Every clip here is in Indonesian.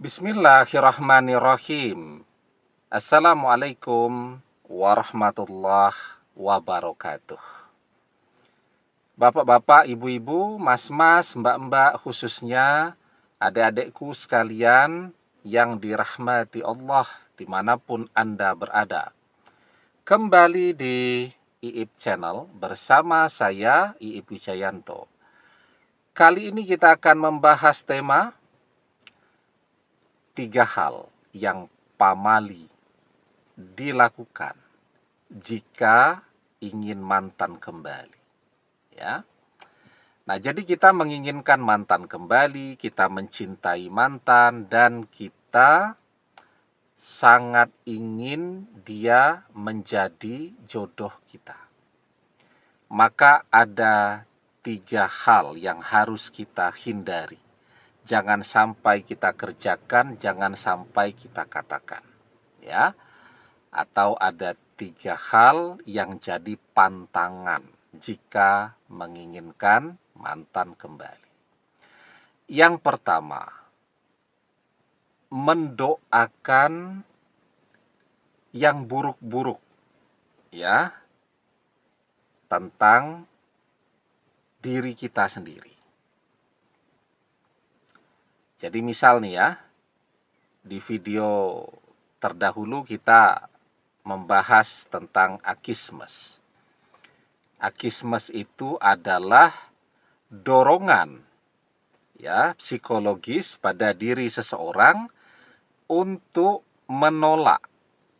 Bismillahirrahmanirrahim. Assalamualaikum warahmatullahi wabarakatuh. Bapak-bapak, ibu-ibu, mas-mas, mbak-mbak, khususnya adik-adikku sekalian yang dirahmati Allah dimanapun Anda berada. Kembali di IIP Channel bersama saya, IIP Wijayanto. Kali ini kita akan membahas tema 3 hal yang pamali dilakukan jika ingin mantan kembali, ya. Nah, jadi kita menginginkan mantan kembali, kita mencintai mantan, dan kita sangat ingin dia menjadi jodoh kita. Maka ada 3 hal yang harus kita hindari. Jangan sampai kita kerjakan, jangan sampai kita katakan, ya. Atau ada 3 hal yang jadi pantangan jika menginginkan mantan kembali. Yang pertama, mendoakan yang buruk-buruk, ya, tentang diri kita sendiri. Jadi misal nih ya, di video terdahulu kita membahas tentang akismes. Akismes itu adalah dorongan, ya, psikologis pada diri seseorang untuk menolak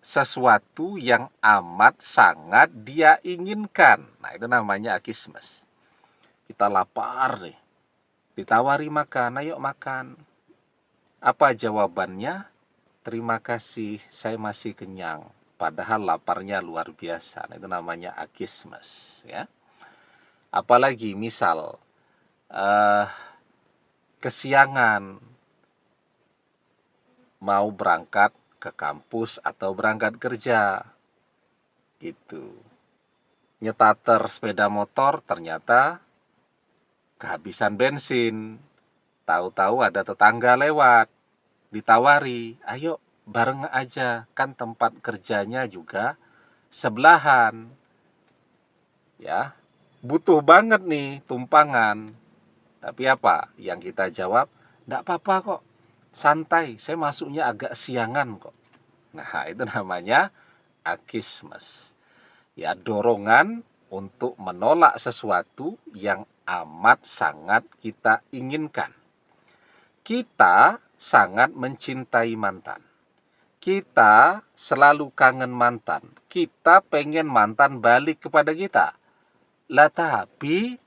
sesuatu yang amat sangat dia inginkan. Nah, itu namanya akismes. Kita lapar nih, ditawari makan, ayo makan. Apa jawabannya? Terima kasih, saya masih kenyang. Padahal laparnya luar biasa. Nah, itu namanya akismes, ya. Apalagi misal kesiangan mau berangkat ke kampus atau berangkat kerja, gitu. Nyetater sepeda motor ternyata kehabisan bensin. Tahu-tahu ada tetangga lewat, ditawari, ayo bareng aja, kan tempat kerjanya juga sebelahan, ya. Butuh banget nih tumpangan. Tapi apa yang kita jawab? Nggak apa-apa kok, santai, saya masuknya agak siangan kok. Nah, itu namanya akismes, ya, dorongan untuk menolak sesuatu yang amat sangat kita inginkan. Kita sangat mencintai mantan. Kita selalu kangen mantan. Kita pengen mantan balik kepada kita. Lah tapi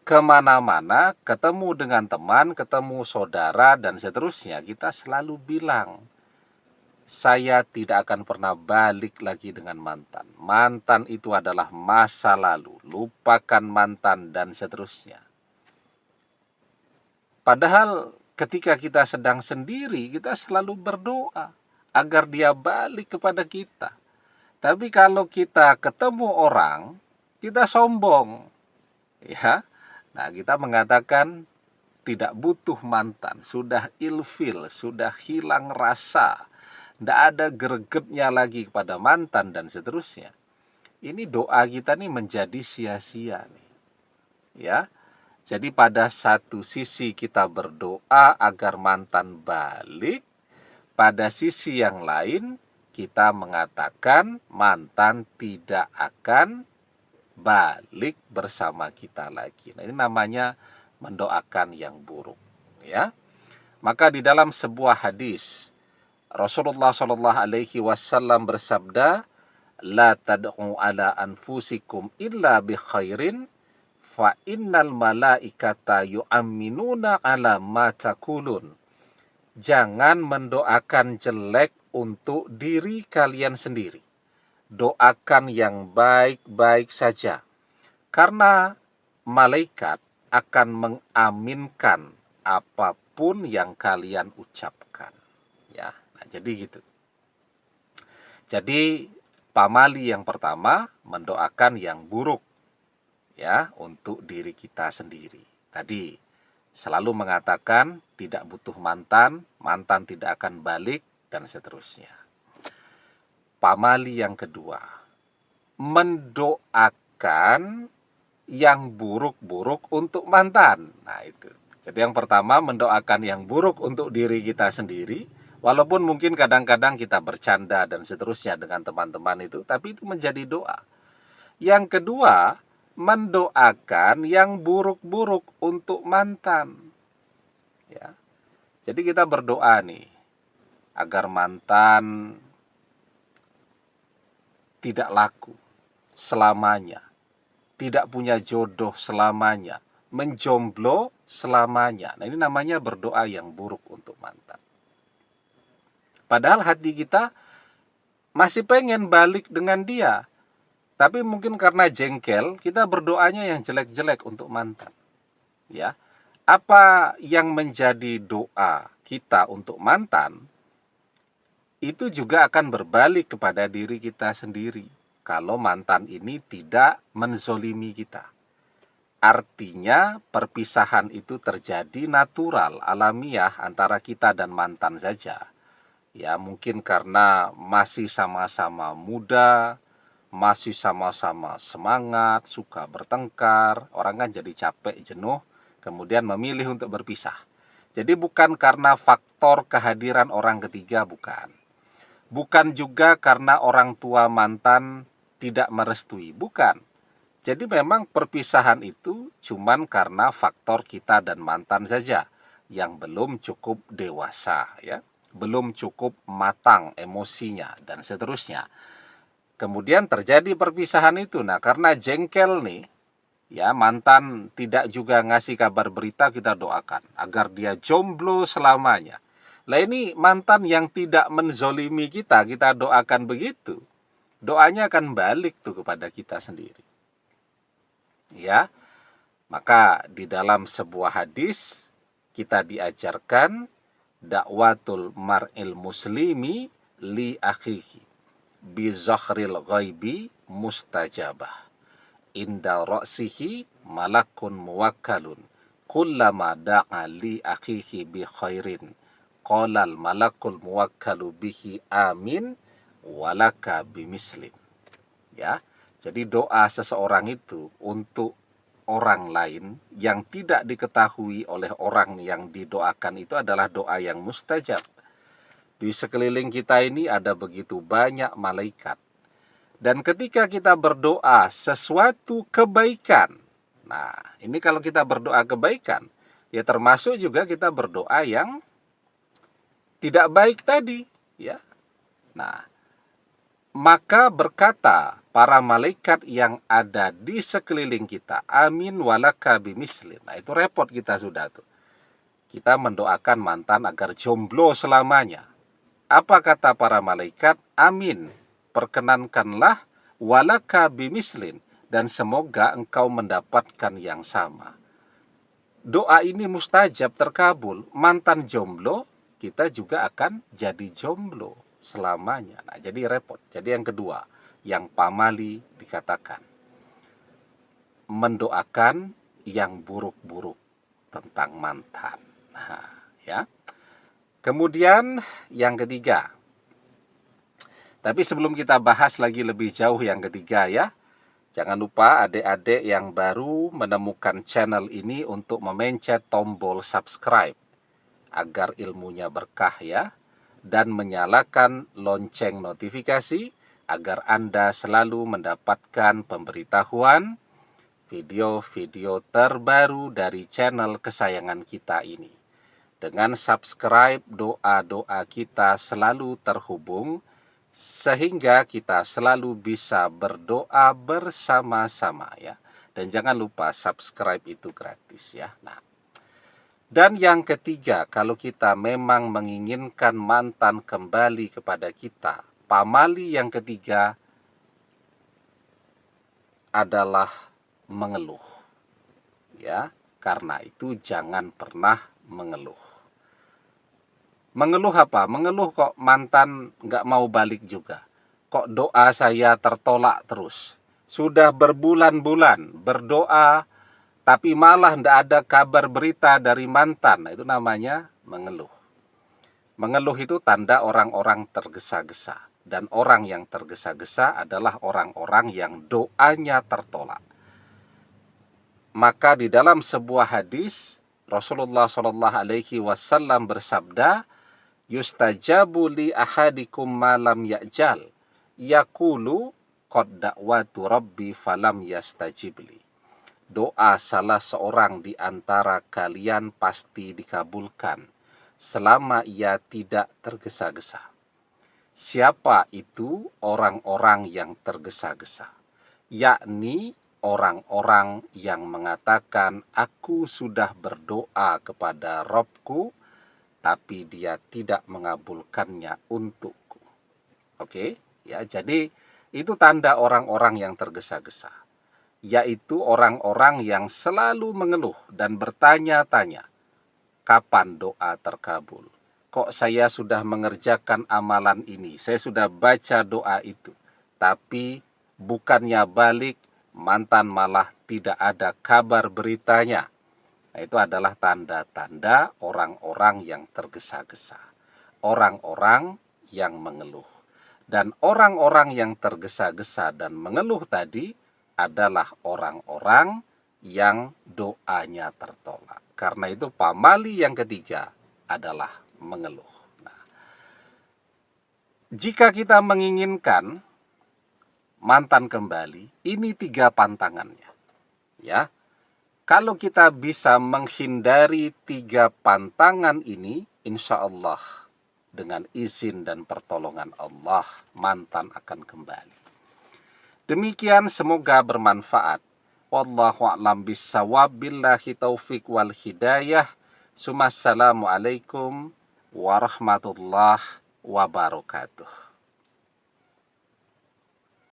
kemana-mana, ketemu dengan teman, ketemu saudara, dan seterusnya, kita selalu bilang, saya tidak akan pernah balik lagi dengan mantan. Mantan itu adalah masa lalu. Lupakan mantan, dan seterusnya. Padahal ketika kita sedang sendiri, kita selalu berdoa agar dia balik kepada kita. Tapi kalau kita ketemu orang, kita sombong, ya. Nah, kita mengatakan tidak butuh mantan, sudah ilfil, sudah hilang rasa, tidak ada gregetnya lagi kepada mantan, dan seterusnya. Ini doa kita nih menjadi sia-sia nih, ya. Jadi pada satu sisi kita berdoa agar mantan balik, pada sisi yang lain kita mengatakan mantan tidak akan balik bersama kita lagi. Nah, ini namanya mendoakan yang buruk, ya. Maka di dalam sebuah hadis Rasulullah Shallallahu Alaihi Wasallam bersabda, la tad'u ala anfusikum illa bi khairin fa innal malaikata yu'minuna ala ma taqulun. Jangan mendoakan jelek untuk diri kalian sendiri. Doakan yang baik-baik saja. Karena malaikat akan mengaminkan apapun yang kalian ucapkan, ya. Nah, jadi gitu. Jadi pamali yang pertama, mendoakan yang buruk, ya, untuk diri kita sendiri. Tadi selalu mengatakan tidak butuh mantan, mantan tidak akan balik, dan seterusnya. Pamali yang kedua, mendoakan yang buruk-buruk untuk mantan. Nah itu. Jadi yang pertama, mendoakan yang buruk untuk diri kita sendiri, walaupun mungkin kadang-kadang kita bercanda dan seterusnya dengan teman-teman itu, tapi itu menjadi doa. Yang kedua, mendoakan yang buruk-buruk untuk mantan. Ya. Jadi kita berdoa nih, agar mantan tidak laku selamanya, tidak punya jodoh selamanya, menjomblo selamanya. Nah, ini namanya berdoa yang buruk untuk mantan. Padahal hati kita masih pengen balik dengan dia, tapi mungkin karena jengkel, kita berdoanya yang jelek-jelek untuk mantan. Ya, apa yang menjadi doa kita untuk mantan, itu juga akan berbalik kepada diri kita sendiri. Kalau mantan ini tidak menzolimi kita. Artinya perpisahan itu terjadi natural, alamiah antara kita dan mantan saja. Ya, mungkin karena masih sama-sama muda, masih sama-sama semangat, suka bertengkar, orang kan jadi capek, jenuh, kemudian memilih untuk berpisah. Jadi bukan karena faktor kehadiran orang ketiga, bukan. Bukan juga karena orang tua mantan tidak merestui, bukan. Jadi memang perpisahan itu cuman karena faktor kita dan mantan saja yang belum cukup dewasa, ya, belum cukup matang emosinya dan seterusnya. Kemudian terjadi perpisahan itu. Nah, karena jengkel nih, ya, mantan tidak juga ngasih kabar berita, kita doakan agar dia jomblo selamanya. Lah ini mantan yang tidak menzolimi kita, kita doakan begitu. Doanya akan balik tuh kepada kita sendiri. Ya, maka di dalam sebuah hadis kita diajarkan dakwatul mar'il muslimi li akhihi bi zakhril ghaibi mustajabah inda ra'sihi malakun muwakkalun kullama da'a li akhihi bi khairin qalal malakul muwakkalu bihi amin walaka bimislim. Ya, jadi doa seseorang itu untuk orang lain yang tidak diketahui oleh orang yang didoakan itu adalah doa yang mustajab. Di sekeliling kita ini ada begitu banyak malaikat. Dan ketika kita berdoa sesuatu kebaikan, nah ini kalau kita berdoa kebaikan, ya termasuk juga kita berdoa yang tidak baik tadi, ya. Nah, maka berkata para malaikat yang ada di sekeliling kita, amin walaka bimislim. Nah itu repot kita sudah tuh. Kita mendoakan mantan agar jomblo selamanya. Apa kata para malaikat? Amin. Perkenankanlah walaka bimislin. Dan semoga engkau mendapatkan yang sama. Doa ini mustajab, terkabul. Mantan jomblo, kita juga akan jadi jomblo selamanya. Nah, jadi repot. Jadi yang kedua, yang pamali dikatakan, mendoakan yang buruk-buruk tentang mantan. Nah, ya. Kemudian yang ketiga. Tapi sebelum kita bahas lagi lebih jauh yang ketiga, ya, jangan lupa adik-adik yang baru menemukan channel ini untuk memencet tombol subscribe agar ilmunya berkah, ya. Dan menyalakan lonceng notifikasi agar Anda selalu mendapatkan pemberitahuan video-video terbaru dari channel kesayangan kita ini. Dengan subscribe, doa-doa kita selalu terhubung sehingga kita selalu bisa berdoa bersama-sama, ya. Dan jangan lupa subscribe itu gratis, ya. Nah, dan yang ketiga, kalau kita memang menginginkan mantan kembali kepada kita, pamali yang ketiga adalah mengeluh. Ya, karena itu jangan pernah mengeluh. Mengeluh apa? Mengeluh kok mantan nggak mau balik juga. Kok doa saya tertolak terus. Sudah berbulan-bulan berdoa, tapi malah tidak ada kabar berita dari mantan. Nah, itu namanya mengeluh. Mengeluh itu tanda orang-orang tergesa-gesa. Dan orang yang tergesa-gesa adalah orang-orang yang doanya tertolak. Maka di dalam sebuah hadis, Rasulullah SAW bersabda, yustajabu li ahadikum malam ya'jal, yakulu qad da'watu rabbi falam yastajibli. Doa salah seorang di antara kalian pasti dikabulkan selama ia tidak tergesa-gesa. Siapa itu orang-orang yang tergesa-gesa? Yakni orang-orang yang mengatakan, aku sudah berdoa kepada Robku, tapi dia tidak mengabulkannya untukku. Oke, ya, jadi itu tanda orang-orang yang tergesa-gesa, yaitu orang-orang yang selalu mengeluh dan bertanya-tanya, kapan doa terkabul? Kok saya sudah mengerjakan amalan ini, saya sudah baca doa itu, tapi bukannya balik, mantan malah tidak ada kabar beritanya. Nah, itu adalah tanda-tanda orang-orang yang tergesa-gesa, orang-orang yang mengeluh. Dan orang-orang yang tergesa-gesa dan mengeluh tadi adalah orang-orang yang doanya tertolak. Karena itu pamali yang ketiga adalah mengeluh. Nah, jika kita menginginkan mantan kembali, ini 3 pantangannya. Ya, kalau kita bisa menghindari 3 pantangan ini, insya Allah dengan izin dan pertolongan Allah, mantan akan kembali. Demikian, semoga bermanfaat. Wallahu a'lam bissawab, billahi taufik wal hidayah. Assalamualaikum warahmatullahi wabarakatuh.